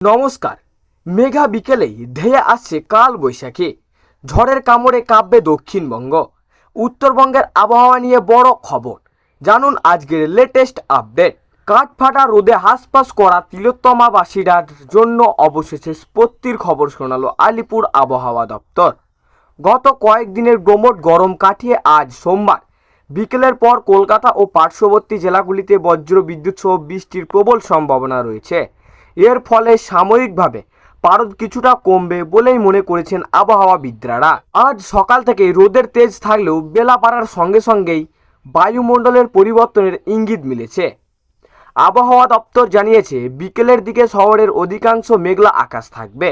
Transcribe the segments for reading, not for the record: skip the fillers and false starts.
নমস্কার। মেঘা বিকেলেই ধেয়ে আসছে কাল বৈশাখী। ঝড়ের কামড়ে কাঁপবে দক্ষিণবঙ্গ। উত্তরবঙ্গের আবহাওয়া নিয়ে বড় খবর। জানুন আজকের লেটেস্ট আপডেট। কাঠফাটা রোদে হাঁসফাঁস করা তিলোত্তমাবাসীরার জন্য অবশেষে স্বস্তির খবর শোনালো আলিপুর আবহাওয়া দপ্তর। গত কয়েকদিনের গুমোট গরম কাটিয়ে আজ সোমবার বিকেলের পর কলকাতা ও পার্শ্ববর্তী জেলাগুলিতে বজ্র বিদ্যুৎ সহ বৃষ্টির প্রবল সম্ভাবনা রয়েছে। এর ফলে সাময়িকভাবে পারদ কিছুটা কমবে বলেই মনে করেছেন আবহাওয়াবিদরা। আজ সকাল থেকে রোদের তেজ থাকলেও বেলা বাড়ার সঙ্গে সঙ্গেই বায়ুমণ্ডলের পরিবর্তনের ইঙ্গিত মিলেছে। আবহাওয়া দপ্তর জানিয়েছে বিকেলের দিকে শহরের অধিকাংশ মেঘলা আকাশ থাকবে।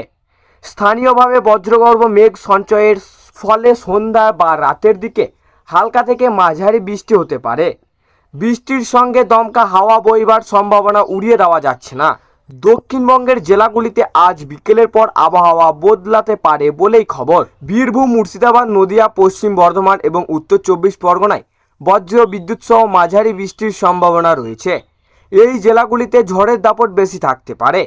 স্থানীয়ভাবে বজ্রগর্ভ মেঘ সঞ্চয়ের ফলে সন্ধ্যা বা রাতের দিকে হালকা থেকে মাঝারি বৃষ্টি হতে পারে। বৃষ্টির সঙ্গে দমকা হাওয়া বইবার সম্ভাবনা উড়িয়ে দেওয়া যাচ্ছে না। দক্ষিণবঙ্গের জেলাগুলিতে আজ বিকেলের পর আবহাওয়া বদলাতে পারে বলেই খবর। বীরভূম, মুর্শিদাবাদ, নদিয়া, পশ্চিম বর্ধমান এবং উত্তর চব্বিশ পরগনায় বজ্র বিদ্যুৎ সহ মাঝারি বৃষ্টির সম্ভাবনা রয়েছে। এই জেলাগুলিতে ঝড়ের দাপট বেশি থাকতে পারে।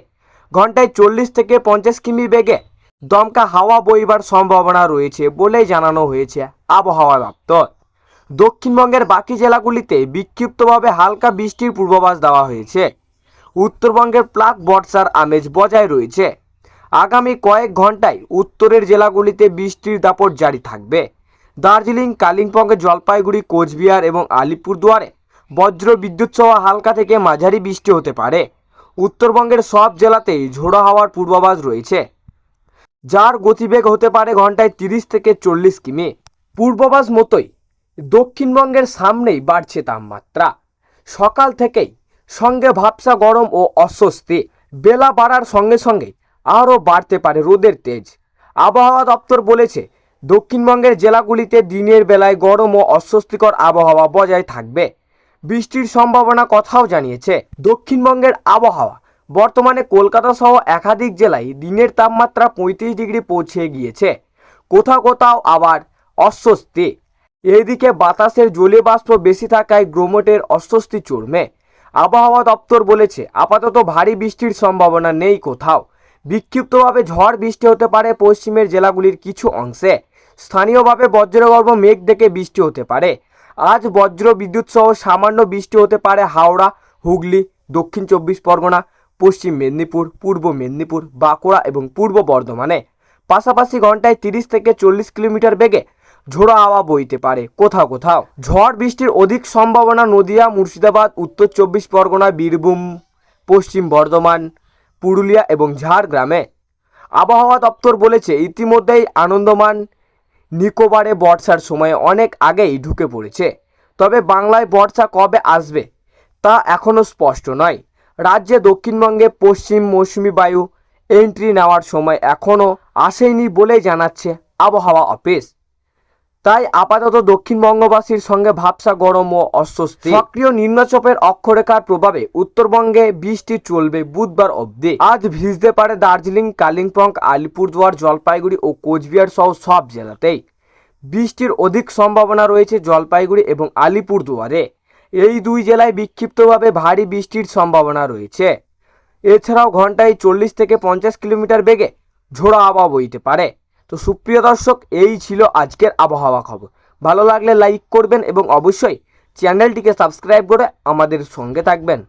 ঘন্টায় 40 থেকে 50 কিমি বেগে দমকা হাওয়া বইবার সম্ভাবনা রয়েছে বলেই জানানো হয়েছে আবহাওয়া দপ্তর। দক্ষিণবঙ্গের বাকি জেলাগুলিতে বিক্ষিপ্তভাবে হালকা বৃষ্টির পূর্বাভাস দেওয়া হয়েছে। উত্তরবঙ্গের প্লাক বর্ষার আমেজ বজায় রয়েছে। আগামী কয়েক ঘন্টায় উত্তরের জেলাগুলিতে বৃষ্টির দাপট জারি থাকবে। দার্জিলিং, কালিম্পং, জলপাইগুড়ি, কোচবিহার এবং আলিপুরদুয়ারে বজ্র বিদ্যুৎ সহ হালকা থেকে মাঝারি বৃষ্টি হতে পারে। উত্তরবঙ্গের সব জেলাতেই ঝোড়ো হাওয়ার পূর্বাভাস রয়েছে, যার গতিবেগ হতে পারে ঘন্টায় 30 থেকে 40 কিমি। পূর্বাভাস মতোই দক্ষিণবঙ্গের সামনেই বাড়ছে তাপমাত্রা। সকাল থেকেই সঙ্গে ভাবসা গরম ও অস্বস্তি। বেলা বাড়ার সঙ্গে সঙ্গে আরও বাড়তে পারে রোদের তেজ। আবহাওয়া দপ্তর বলেছে দক্ষিণবঙ্গের জেলাগুলিতে দিনের বেলায় গরম ও অস্বস্তিকর আবহাওয়া বজায় থাকবে। বৃষ্টির সম্ভাবনা কথাও জানিয়েছে। দক্ষিণবঙ্গের আবহাওয়া বর্তমানে কলকাতা সহ একাধিক জেলায় দিনের তাপমাত্রা 35 ডিগ্রি পৌঁছে গিয়েছে। কোথাও কোথাও আবার অস্বস্তি। এদিকে বাতাসের জলীয় বাষ্প বেশি থাকায় গ্রোমোটের অস্বস্তি চড়বে। আবহাওয়া দপ্তর বলেছে আপাতত ভারী বৃষ্টির সম্ভাবনা নেই কোথাও। বিক্ষিপ্তভাবে ঝড় বৃষ্টি হতে পারে পশ্চিমের জেলাগুলির কিছু অংশে। স্থানীয়ভাবে বজ্রগর্ভ মেঘ ডেকে বৃষ্টি হতে পারে। আজ বজ্র বিদ্যুৎ সহ সামান্য বৃষ্টি হতে পারে হাওড়া, হুগলি, দক্ষিণ 24 পরগনা, পশ্চিম মেদিনীপুর, পূর্ব মেদিনীপুর, বাঁকুড়া এবং পূর্ব বর্ধমানে। পাশাপাশি ঘন্টায় 30 থেকে 40 কিলোমিটার বেগে ঝোড়ো হাওয়া বইতে পারে কোথাও কোথাও। ঝড় বৃষ্টির অধিক সম্ভাবনা নদিয়া, মুর্শিদাবাদ, উত্তর 24 পরগনা, বীরভূম, পশ্চিম বর্ধমান, পুরুলিয়া এবং ঝাড়গ্রামে। আবহাওয়া দপ্তর বলেছে ইতিমধ্যেই আন্দামান নিকোবরে বর্ষার সময় অনেক আগেই ঢুকে পড়েছে। তবে বাংলায় বর্ষা কবে আসবে তা এখনও স্পষ্ট নয়। রাজ্যে দক্ষিণবঙ্গে পশ্চিম মৌসুমি বায়ু এন্ট্রি নেওয়ার সময় এখনও আসেনি বলেই জানাচ্ছে আবহাওয়া অফিস। তাই আপাতত দক্ষিণবঙ্গবাসীর সঙ্গে ভাবসা গরম ও অস্বস্তি। সক্রিয় নিম্নচাপের অক্ষরেখার প্রভাবে উত্তরবঙ্গে বৃষ্টি চলবে বুধবার অবধি। আজ ভিজতে পারে দার্জিলিং, কালিম্পং, আলিপুরদুয়ার, জলপাইগুড়ি ও কোচবিহার সহ সব জেলাতেই। বৃষ্টির অধিক সম্ভাবনা রয়েছে জলপাইগুড়ি এবং আলিপুরদুয়ারে। এই দুই জেলায় বিক্ষিপ্তভাবে ভারী বৃষ্টির সম্ভাবনা রয়েছে। এছাড়াও ঘন্টায় 40 থেকে 50 কিলোমিটার বেগে ঝোড়ো হাওয়া বইতে পারে। তো সুপ্রিয় দর্শক, এই ছিল আজকের আবহাওয়া খবর। ভালো লাগলে লাইক করবেন এবং অবশ্যই চ্যানেলটিকে সাবস্ক্রাইব করে আমাদের সঙ্গে থাকবেন।